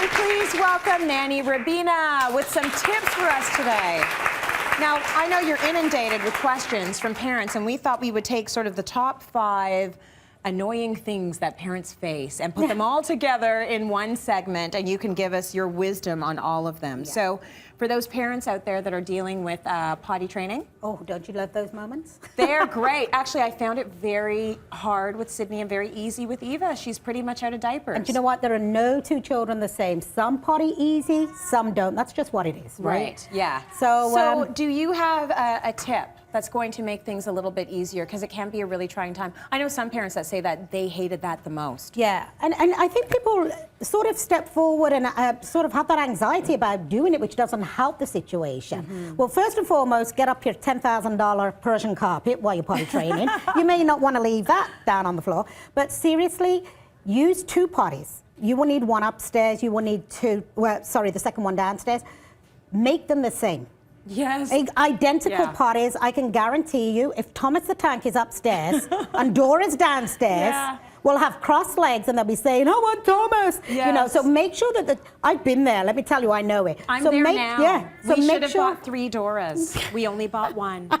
And please welcome Nanny Robina with some tips for us today. Now, I know you're inundated with questions from parents, and we thought we would take sort of the top 5 annoying things that parents face and put them all together in one segment, and you can give us your wisdom on all of them. So for those parents out there that are dealing with potty training. Oh, don't you love those moments? They're great. Actually, I found it very hard with Sydney and very easy with Eva. She's pretty much out of diapers. And you know what? There are no two children the same. Some potty easy, some don't. That's just what it is, right? Yeah. So do you have a tip that's going to make things a little bit easier? Because it can be a really trying time. I know some parents that say that they hated that the most. Yeah, and I think people sort of step forward and sort of have that anxiety about doing it, which doesn't help the situation. Well, first and foremost, get up your $10,000 Persian carpet while you're potty training. You may not want to leave that down on the floor, but seriously, use 2 potties. You will need one upstairs, you will need 2, well, sorry, the second one downstairs. Make them the same. Yes. Identical potties. I can guarantee you, if Thomas the Tank is upstairs and Dora's downstairs, we'll have crossed legs and they'll be saying, I want Thomas. Yes. You know, so make sure that I've been there. Let me tell you, I know it. I'm so there now. Yeah. So we should have bought 3 Doras. We only bought 1.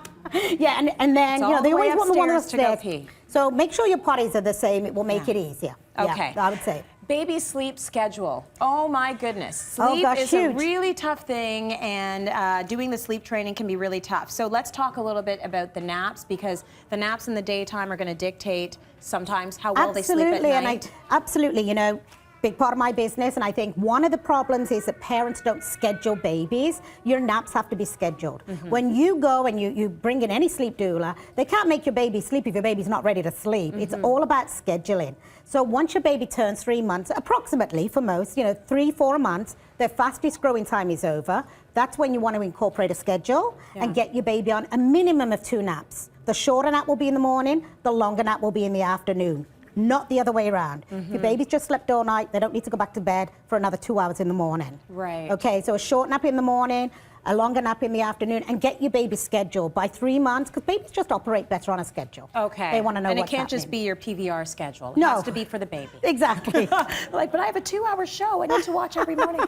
Yeah, and then, you know, they always want the one upstairs. To go pee. So make sure your potties are the same. It will make it easier. Okay. Yeah, I would say. Baby sleep schedule. Oh my goodness. Sleep is a really tough thing, and doing the sleep training can be really tough. So let's talk a little bit about the naps, because the naps in the daytime are going to dictate sometimes how well they sleep at night. Absolutely, you know, big part of my business, and I think one of the problems is that parents don't schedule babies. Your naps have to be scheduled. When you go and you bring in any sleep doula, they can't make your baby sleep if your baby's not ready to sleep. It's all about scheduling. So once your baby turns 3 months, approximately for most, you know, 3-4 months, their fastest growing time is over. That's when you want to incorporate a schedule and get your baby on a minimum of 2 naps. The shorter nap will be in the morning, the longer nap will be in the afternoon. Not the other way around. If your baby's just slept all night, they don't need to go back to bed for another 2 hours in the morning. Right. Okay, so a short nap in the morning, a longer nap in the afternoon, and get your baby scheduled by 3 months, because babies just operate better on a schedule. Okay. They want to know what's happening. And it can't just be your PVR schedule. It has to be for the baby. Exactly. Like, but I have a 2-hour show I need to watch every morning.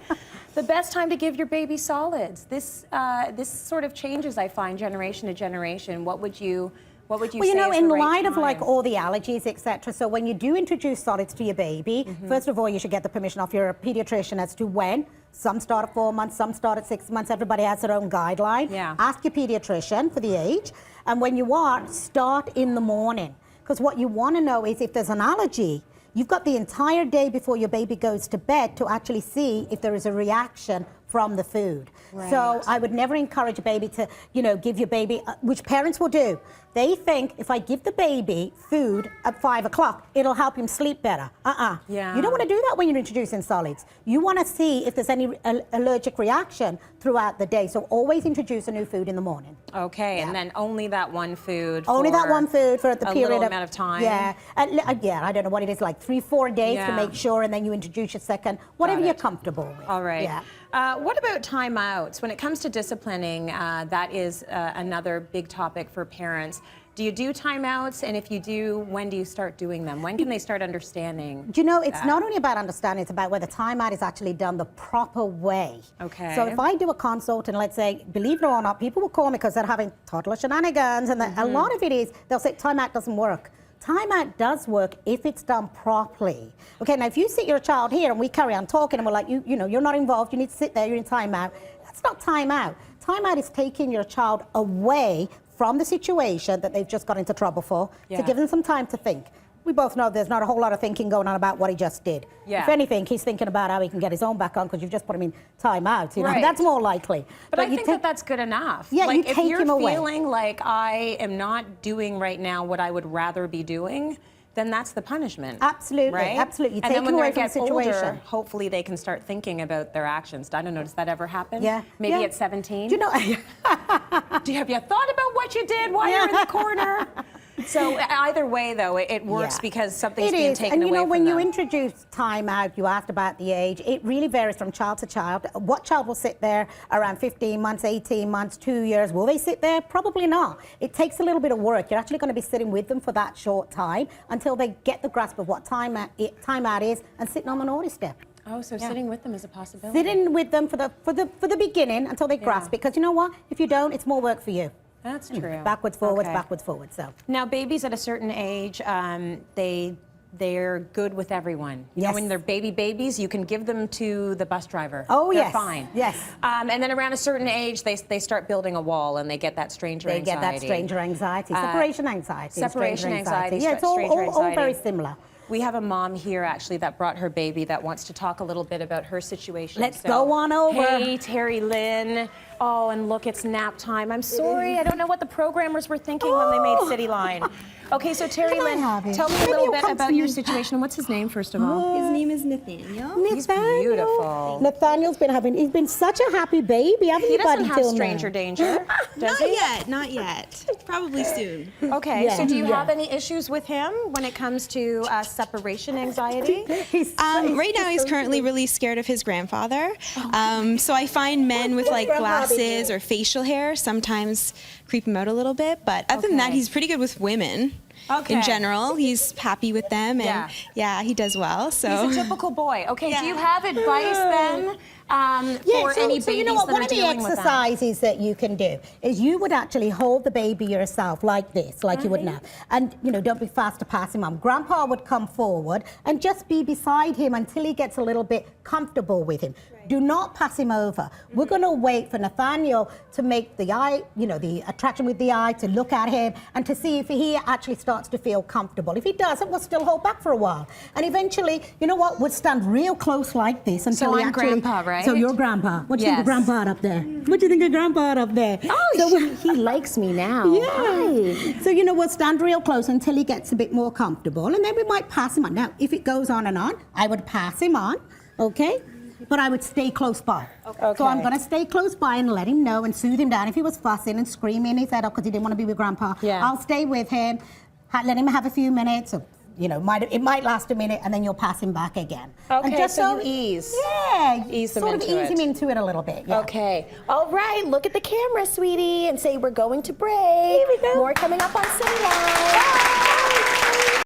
The best time to give your baby solids. This sort of changes, I find, generation to generation. What would you say you know, is in the right light of time? like all the allergies, etc. So when you do introduce solids to your baby, first of all, you should get the permission off your pediatrician as to when. Some start at 4 months, some start at 6 months. Everybody has their own guideline. Yeah. Ask your pediatrician for the age. And when you are, start in the morning. Because what you want to know is if there's an allergy, you've got the entire day before your baby goes to bed to actually see if there is a reaction from the food. Right. So I would never encourage a baby to, you know, give your baby, which parents will do. They think if I give the baby food at 5 o'clock, it'll help him sleep better. Yeah. You don't want to do that when you're introducing solids. You want to see if there's any allergic reaction throughout the day. So always introduce a new food in the morning. Okay, and then only that one food. Only that one food for the period little amount of time. Yeah, yeah. I don't know what it is, like 3-4 days to make sure, and then you introduce your second, whatever you're comfortable with. All right. Yeah. What about timeouts? When it comes to disciplining, that is another big topic for parents. Do you do timeouts? And if you do, when do you start doing them? When can they start understanding? Do you know, it's not only about understanding, it's about whether timeout is actually done the proper way. Okay. So if I do a consult and let's say, believe it or not, people will call me because they're having toddler shenanigans, and a lot of it is, they'll say timeout doesn't work. Timeout does work if it's done properly. Okay, now if you sit your child here and we carry on talking and we're like, you know, you're not involved, you need to sit there, you're in timeout. That's not timeout. Timeout is taking your child away from the situation that they've just got into trouble for, to give them some time to think. We both know there's not a whole lot of thinking going on about what he just did. Yeah. If anything, he's thinking about how he can get his own back on because you've just put him in timeout. You know, that's more likely. But I think that's good enough. Yeah, like, you take him away. If you're feeling like I am not doing right now what I would rather be doing, then that's the punishment. Absolutely, right? absolutely. You and take then when him away they from get the situation. older, hopefully they can start thinking about their actions. I don't know, does that ever happen? Yeah. Maybe at 17? Do you know? Have you thought about what you did while you're in the corner? So either way, though, it works because something's being taken away from them. And you know, when you introduce timeout, you asked about the age, it really varies from child to child. What child will sit there around 15 months, 18 months, 2 years? Will they sit there? Probably not. It takes a little bit of work. You're actually going to be sitting with them for that short time until they get the grasp of what timeout is and sitting on the naughty step. Oh, so sitting with them is a possibility. Sitting with them for the beginning until they grasp it. Because you know what? If you don't, it's more work for you. That's true. Backwards, forwards, backwards, forwards. So now, babies at a certain age, they're good with everyone. You know, when they're babies, you can give them to the bus driver. Oh, they're yes. fine. Yes. And then around a certain age, they start building a wall and they get that stranger anxiety. They get that stranger anxiety, separation anxiety. Separation anxiety. Yeah, it's all very similar. We have a mom here actually that brought her baby that wants to talk a little bit about her situation. Let's go on over. Hey, Terry Lynn. Oh, and look, it's nap time. I'm sorry, I don't know what the programmers were thinking when they made City Line. Okay, so Terry Lynn, tell me a little bit about your situation. What's his name, first of all? His name is Nathaniel. He's beautiful. Nathaniel's he's been such a happy baby, haven't He you, doesn't buddy, have till stranger now? danger, does he? Not yet. Probably soon. Okay, so do you have any issues with him when it comes to separation anxiety? Right now, he's currently really scared of his grandfather. So I find men with like glasses or facial hair sometimes creep him out a little bit. But other than that, he's pretty good with women. In general, he's happy with them, and he does well. So He's a typical boy. Okay, do you have advice then for any babies so you know what? that One are of the dealing with that? exercises that you can do is you would actually hold the baby yourself like this, like you would now, and you know, don't be fast to pass him on. Grandpa would come forward and just be beside him until he gets a little bit comfortable with him. Do not pass him over. We're going to wait for Nathaniel to make the eye, you know, the attraction with the eye, to look at him and to see if he actually starts to feel comfortable. If he doesn't, we'll still hold back for a while. And eventually, you know what, we'll stand real close like this until So he I'm actually... grandpa, right? So you're grandpa. What do you think of grandpa up there? What do you think of grandpa up there? Oh, he likes me now. Yeah. So, you know, we'll stand real close until he gets a bit more comfortable, and then we might pass him on. Now, if it goes on and on, I would pass him on, okay? But I would stay close by. Okay. So I'm going to stay close by and let him know and soothe him down. If he was fussing and screaming his head up because he didn't want to be with Grandpa, I'll stay with him, let him have a few minutes. Or, you know, it might last a minute, and then you'll pass him back again. Okay, and just so you ease. Yeah. Ease them sort of into ease him into it a little bit. Yeah. Okay. All right. Look at the camera, sweetie, and say we're going to break. Here we go. More coming up on City Line.